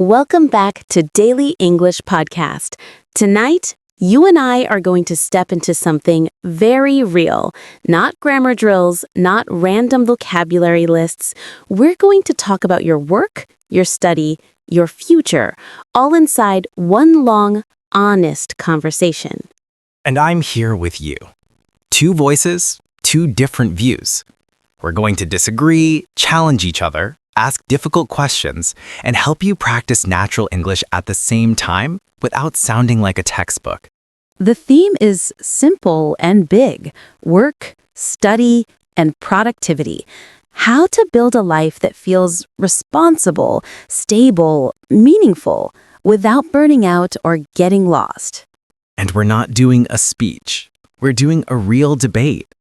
Welcome back to Daily English Podcast. Tonight, you and I are going to step into something very real. Not grammar drills, not random vocabulary lists. We're going to talk about your work, your study, your future, all inside one long, honest conversation. And I'm here with you. Two voices, two different views. We're going to disagree, challenge each other, ask difficult questions, and help you practice natural English at the same time without sounding like a textbook. The theme is simple and big: work, study, and productivity. How to build a life that feels responsible, stable, meaningful, without burning out or getting lost. And we're not doing a speech. We're doing a real debate.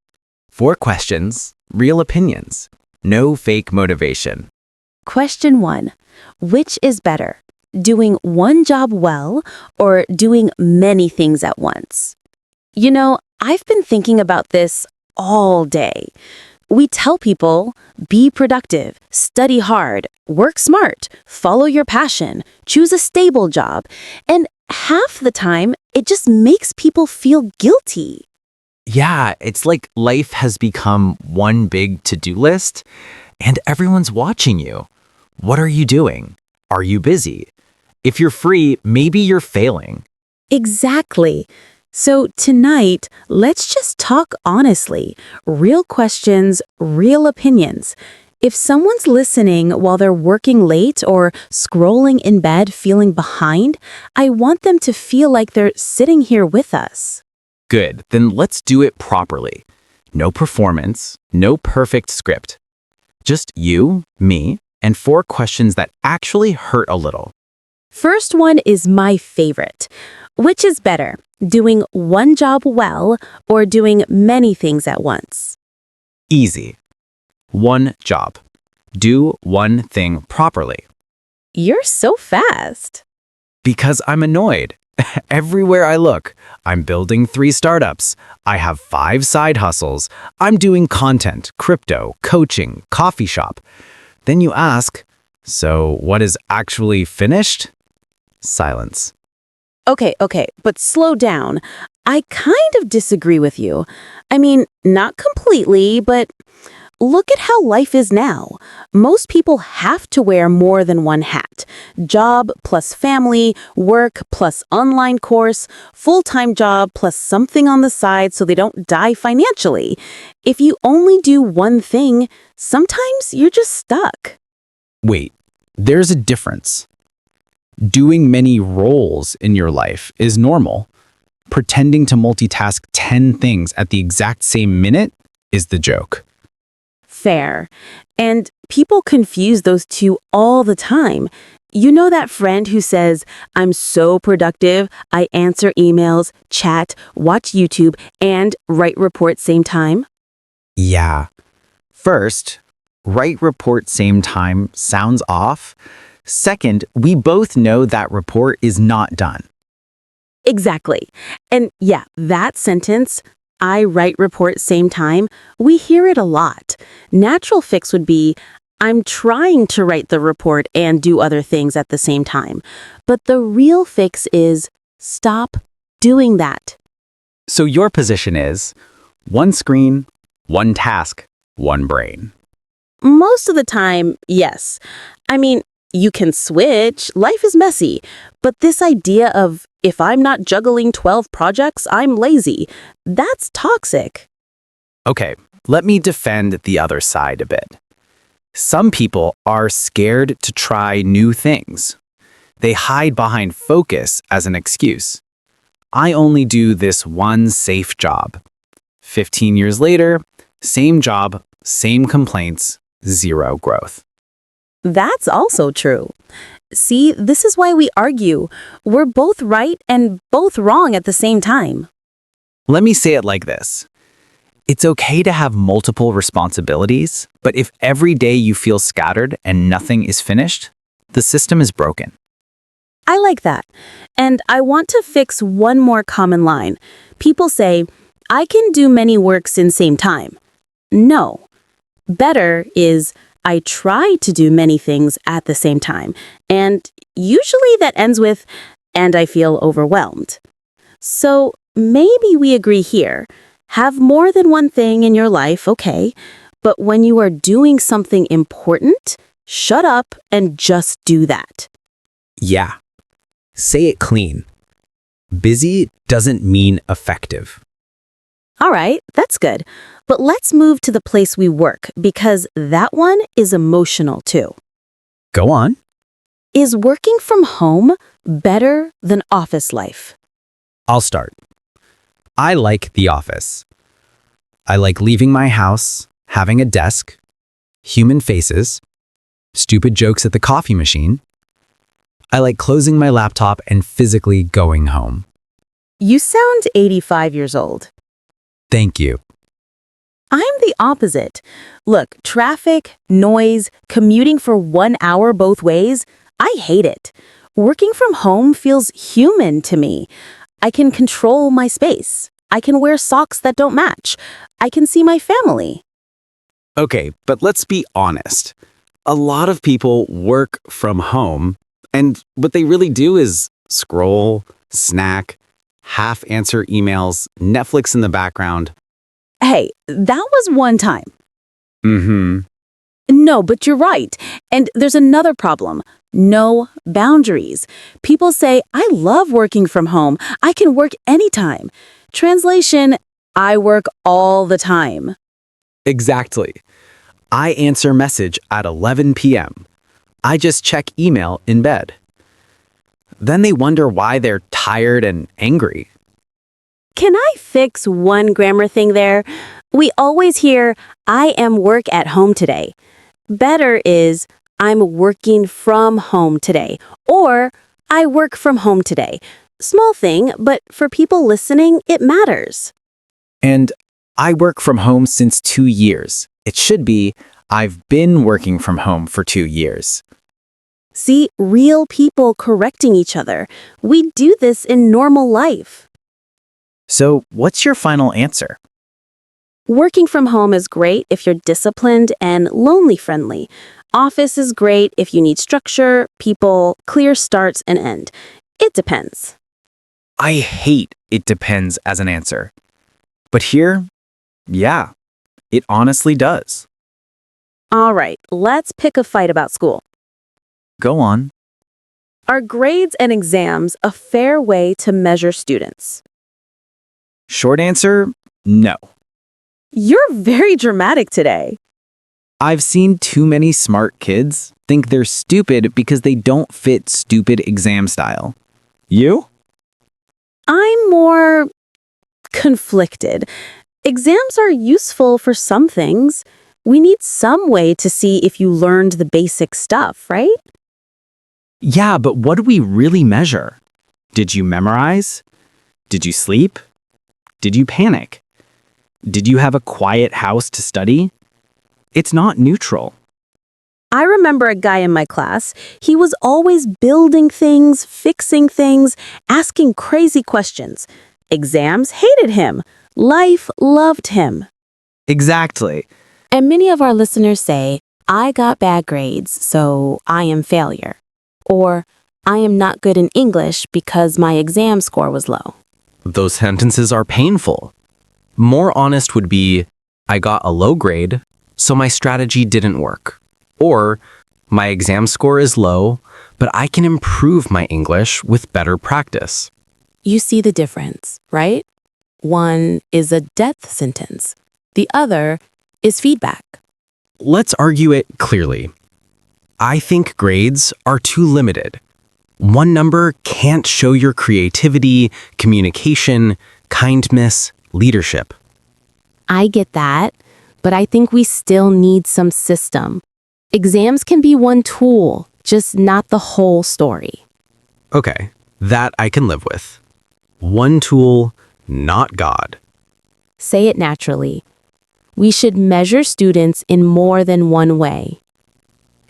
4 questions, real opinions, no fake motivation. Question 1. Which is better, doing one job well or doing many things at once? You know, I've been thinking about this all day. We tell people, be productive, study hard, work smart, follow your passion, choose a stable job, and half the time, it just makes people feel guilty. Yeah, it's like life has become one big to-do list, and everyone's watching you. What are you doing? Are you busy? If you're free, maybe you're failing. Exactly. So tonight, let's just talk honestly. Real questions, real opinions. If someone's listening while they're working late or scrolling in bed feeling behind, I want them to feel like they're sitting here with us. Good, then let's do it properly. No performance, no perfect script. Just you, me, and 4 questions that actually hurt a little. First one is my favorite. Which is better, doing one job well or doing many things at once? Easy. One job. Do one thing properly. You're so fast. Because I'm annoyed. Everywhere I look, I'm building 3 startups. I have 5 side hustles. I'm doing content, crypto, coaching, coffee shop. Then you ask, so what is actually finished? Silence. Okay, but slow down. I kind of disagree with you. I mean, not completely, but look at how life is now. Most people have to wear more than one hat. Job plus family, work plus online course, full-time job plus something on the side so they don't die financially. If you only do one thing, sometimes you're just stuck. Wait, there's a difference. Doing many roles in your life is normal. Pretending to multitask 10 things at the exact same minute is the joke. Fair. And people confuse those two all the time. You know that friend who says, I'm so productive, I answer emails, chat, watch YouTube, and write reports same time? Yeah. First, write report same time sounds off. Second, we both know that report is not done. Exactly. And yeah, that sentence, I write report same time, we hear it a lot. Natural fix would be, I'm trying to write the report and do other things at the same time. But the real fix is, stop doing that. So your position is, one screen, one task, one brain. Most of the time, yes. I mean, you can switch, life is messy. But this idea of, if I'm not juggling 12 projects, I'm lazy, that's toxic. Okay, let me defend the other side a bit. Some people are scared to try new things. They hide behind focus as an excuse. I only do this one safe job. 15 years later, same job, same complaints, 0 growth. That's also true. See, this is why we argue. We're both right and both wrong at the same time. Let me say it like this. It's okay to have multiple responsibilities, but if every day you feel scattered and nothing is finished, the system is broken. I like that. And I want to fix one more common line. People say, I can do many works in same time. No. Better is, I try to do many things at the same time, and usually that ends with, and I feel overwhelmed. So maybe we agree here. Have more than one thing in your life, okay, but when you are doing something important, shut up and just do that. Yeah. Say it clean. Busy doesn't mean effective. All right, that's good. But let's move to the place we work because that one is emotional too. Go on. Is working from home better than office life? I'll start. I like the office. I like leaving my house, having a desk, human faces, stupid jokes at the coffee machine. I like closing my laptop and physically going home. You sound 85 years old. Thank you. I'm the opposite. Look, traffic, noise, commuting for 1 hour both ways, I hate it. Working from home feels human to me. I can control my space. I can wear socks that don't match. I can see my family. Okay, but let's be honest. A lot of people work from home, and what they really do is scroll, snack, half answer emails, Netflix in the background. Hey, that was one time. Mm-hmm. No, but you're right. And there's another problem. No boundaries. People say, I love working from home. I can work anytime. Translation, I work all the time. Exactly. I answer message at 11 p.m. I just check email in bed. Then they wonder why they're tired and angry. Can I fix one grammar thing there? We always hear, I am work at home today. Better is, I'm working from home today, or I work from home today. Small thing, but for people listening, it matters. And I work from home since 2 years. It should be, I've been working from home for 2 years. See, real people correcting each other. We do this in normal life. So, what's your final answer? Working from home is great if you're disciplined and lonely friendly. Office is great if you need structure, people, clear starts and end. It depends. I hate it depends as an answer. But here, yeah, it honestly does. All right, let's pick a fight about school. Go on. Are grades and exams a fair way to measure students? Short answer, no. You're very dramatic today. I've seen too many smart kids think they're stupid because they don't fit stupid exam style. You? I'm more conflicted. Exams are useful for some things. We need some way to see if you learned the basic stuff, right? Yeah, but what do we really measure? Did you memorize? Did you sleep? Did you panic? Did you have a quiet house to study? It's not neutral. I remember a guy in my class. He was always building things, fixing things, asking crazy questions. Exams hated him. Life loved him. Exactly. And many of our listeners say, I got bad grades, so I am failure. Or, I am not good in English because my exam score was low. Those sentences are painful. More honest would be, I got a low grade, so my strategy didn't work. Or, my exam score is low, but I can improve my English with better practice. You see the difference, right? One is a death sentence. The other is feedback. Let's argue it clearly. I think grades are too limited. One number can't show your creativity, communication, kindness, leadership. I get that, but I think we still need some system. Exams can be one tool, just not the whole story. Okay, that I can live with. One tool, not God. Say it naturally. We should measure students in more than one way.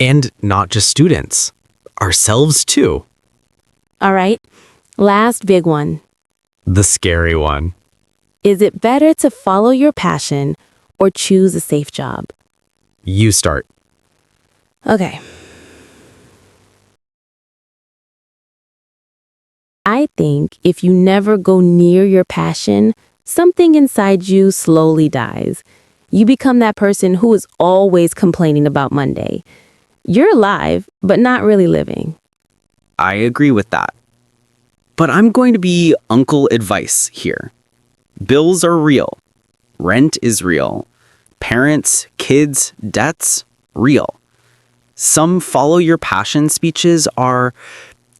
And not just students, ourselves too. All right, last big one. The scary one. Is it better to follow your passion or choose a safe job? You start. Okay. I think if you never go near your passion, something inside you slowly dies. You become that person who is always complaining about Monday. You're alive, but not really living. I agree with that. But I'm going to be uncle advice here. Bills are real. Rent is real. Parents, kids, debts, real. Some follow your passion speeches are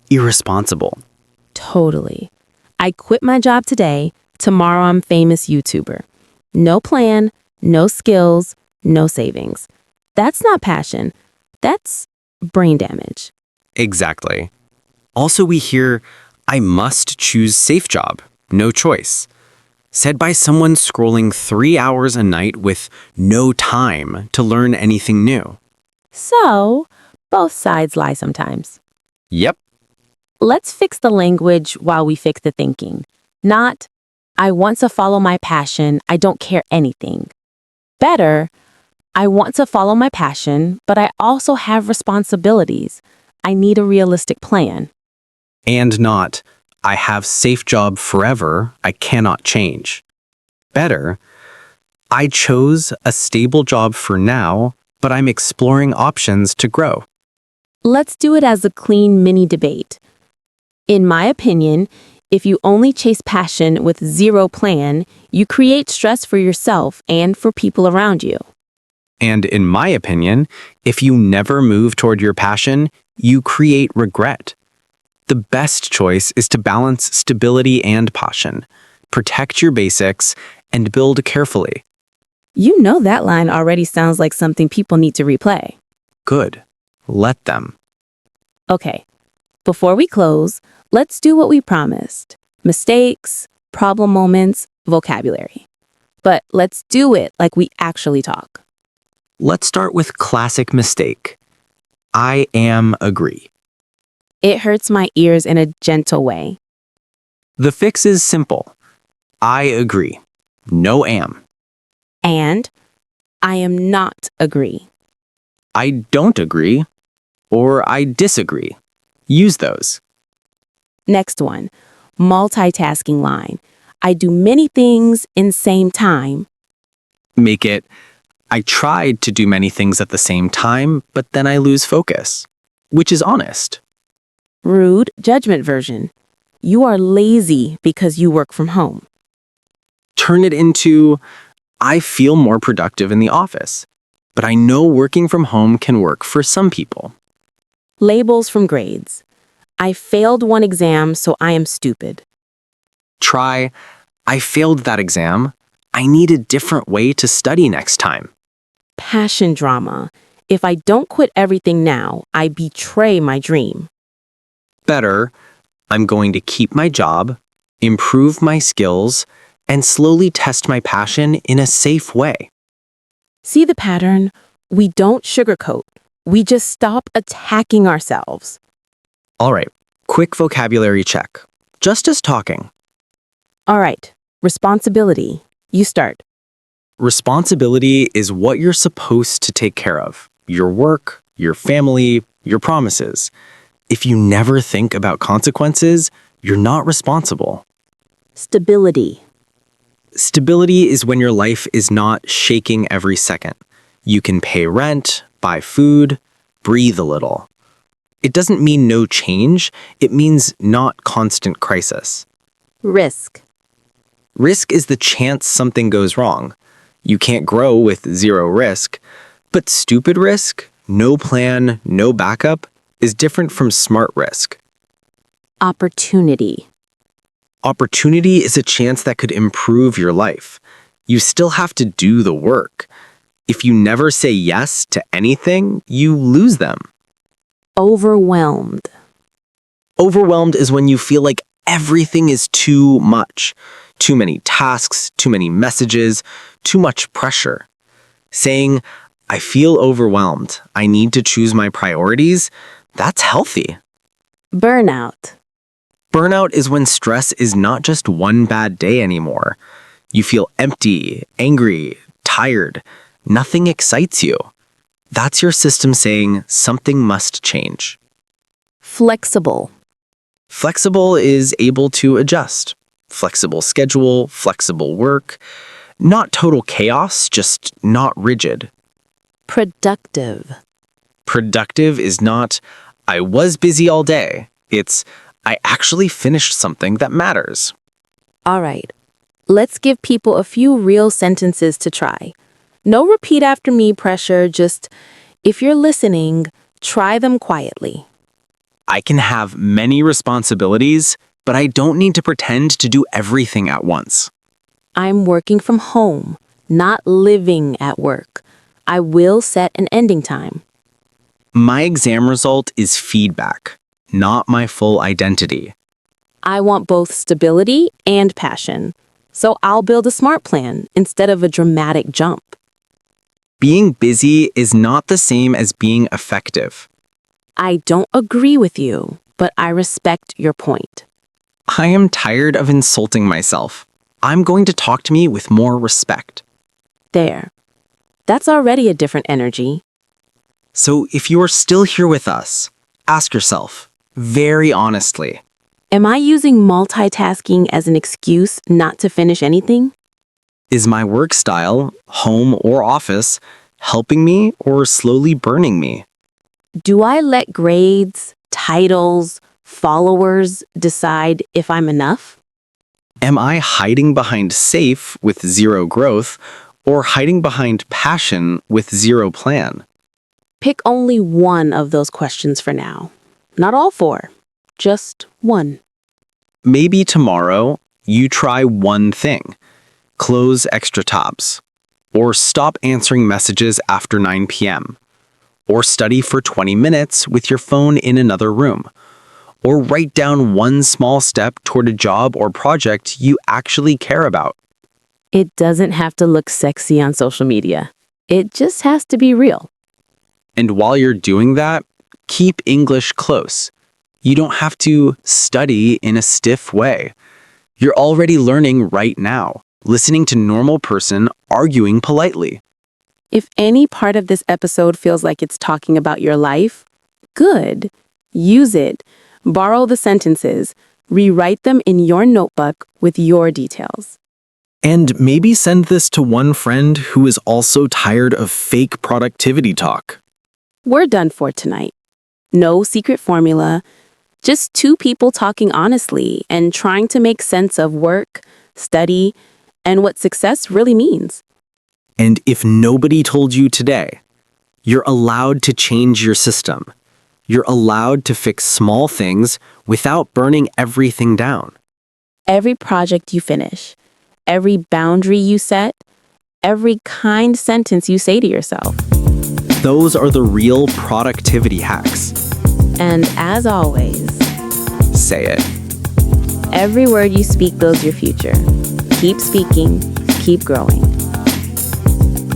irresponsible. Totally. I quit my job today. Tomorrow I'm famous YouTuber. No plan, no skills, no savings. That's not passion. That's brain damage. Exactly. Also, we hear, I must choose safe job, no choice. Said by someone scrolling 3 hours a night with no time to learn anything new. So, both sides lie sometimes. Yep. Let's fix the language while we fix the thinking. Not, I want to follow my passion, I don't care anything. Better, I want to follow my passion, but I also have responsibilities. I need a realistic plan. And not, I have safe job forever, I cannot change. Better, I chose a stable job for now, but I'm exploring options to grow. Let's do it as a clean mini debate. In my opinion, if you only chase passion with zero plan, you create stress for yourself and for people around you. And in my opinion, if you never move toward your passion, you create regret. The best choice is to balance stability and passion, protect your basics, and build carefully. You know that line already sounds like something people need to replay. Good. Let them. Okay, before we close, let's do what we promised. Mistakes, problem moments, vocabulary. But let's do it like we actually talk. Let's start with classic mistake. I am agree. It hurts my ears in a gentle way. The fix is simple. I agree. No am. And I am not agree. I don't agree. Or I disagree. Use those. Next one, multitasking line. I do many things in same time. Make it, I tried to do many things at the same time, but then I lose focus. Which is honest. Rude judgment version. You are lazy because you work from home. Turn it into, I feel more productive in the office, but I know working from home can work for some people. Labels from grades. I failed one exam, so I am stupid. Try, I failed that exam. I need a different way to study next time. Passion drama. If I don't quit everything now, I betray my dream. Better, I'm going to keep my job, improve my skills, and slowly test my passion in a safe way. See the pattern? We don't sugarcoat. We just stop attacking ourselves. All right, quick vocabulary check. Just as talking. All right, responsibility. You start. Responsibility is what you're supposed to take care of. Your work, your family, your promises. If you never think about consequences, you're not responsible. Stability. Stability is when your life is not shaking every second. You can pay rent, buy food, breathe a little. It doesn't mean no change, it means not constant crisis. Risk. Risk is the chance something goes wrong. You can't grow with zero risk, but stupid risk, no plan, no backup, is different from smart risk. Opportunity. Opportunity is a chance that could improve your life. You still have to do the work. If you never say yes to anything, you lose them. Overwhelmed. Overwhelmed is when you feel like everything is too much. Too many tasks, too many messages, too much pressure. Saying, I feel overwhelmed, I need to choose my priorities, that's healthy. Burnout. Burnout is when stress is not just one bad day anymore. You feel empty, angry, tired. Nothing excites you. That's your system saying something must change. Flexible. Flexible is able to adjust. Flexible schedule, flexible work. Not total chaos, just not rigid. Productive. Productive is not, I was busy all day. It's, I actually finished something that matters. All right. Let's give people a few real sentences to try. No repeat after me pressure, just if you're listening, try them quietly. I can have many responsibilities, but I don't need to pretend to do everything at once. I'm working from home, not living at work. I will set an ending time. My exam result is feedback, not my full identity. I want both stability and passion, so I'll build a smart plan instead of a dramatic jump. Being busy is not the same as being effective. I don't agree with you, but I respect your point. I am tired of insulting myself. I'm going to talk to me with more respect. There. That's already a different energy. So if you are still here with us, ask yourself, very honestly, Am I using multitasking as an excuse not to finish anything? is my work style, home or office, helping me or slowly burning me? Do I let grades, titles, followers decide if I'm enough? Am I hiding behind safe with zero growth or hiding behind passion with zero plan? Pick only one of those questions for now. Not all four, just one. Maybe tomorrow you try one thing. Close extra tabs. Or stop answering messages after 9 p.m. Or study for 20 minutes with your phone in another room. Or write down one small step toward a job or project you actually care about. It doesn't have to look sexy on social media. It just has to be real. And while you're doing that, keep English close. You don't have to study in a stiff way. You're already learning right now, listening to normal person arguing politely. If any part of this episode feels like it's talking about your life, good. Use it. Borrow the sentences. Rewrite them in your notebook with your details. And maybe send this to one friend who is also tired of fake productivity talk. We're done for tonight. No secret formula, just two people talking honestly and trying to make sense of work, study, and what success really means. And if nobody told you today, you're allowed to change your system. You're allowed to fix small things without burning everything down. Every project you finish, every boundary you set, every kind sentence you say to yourself. Those are the real productivity hacks. And as always, Say it. every word you speak builds your future. Keep speaking, keep growing.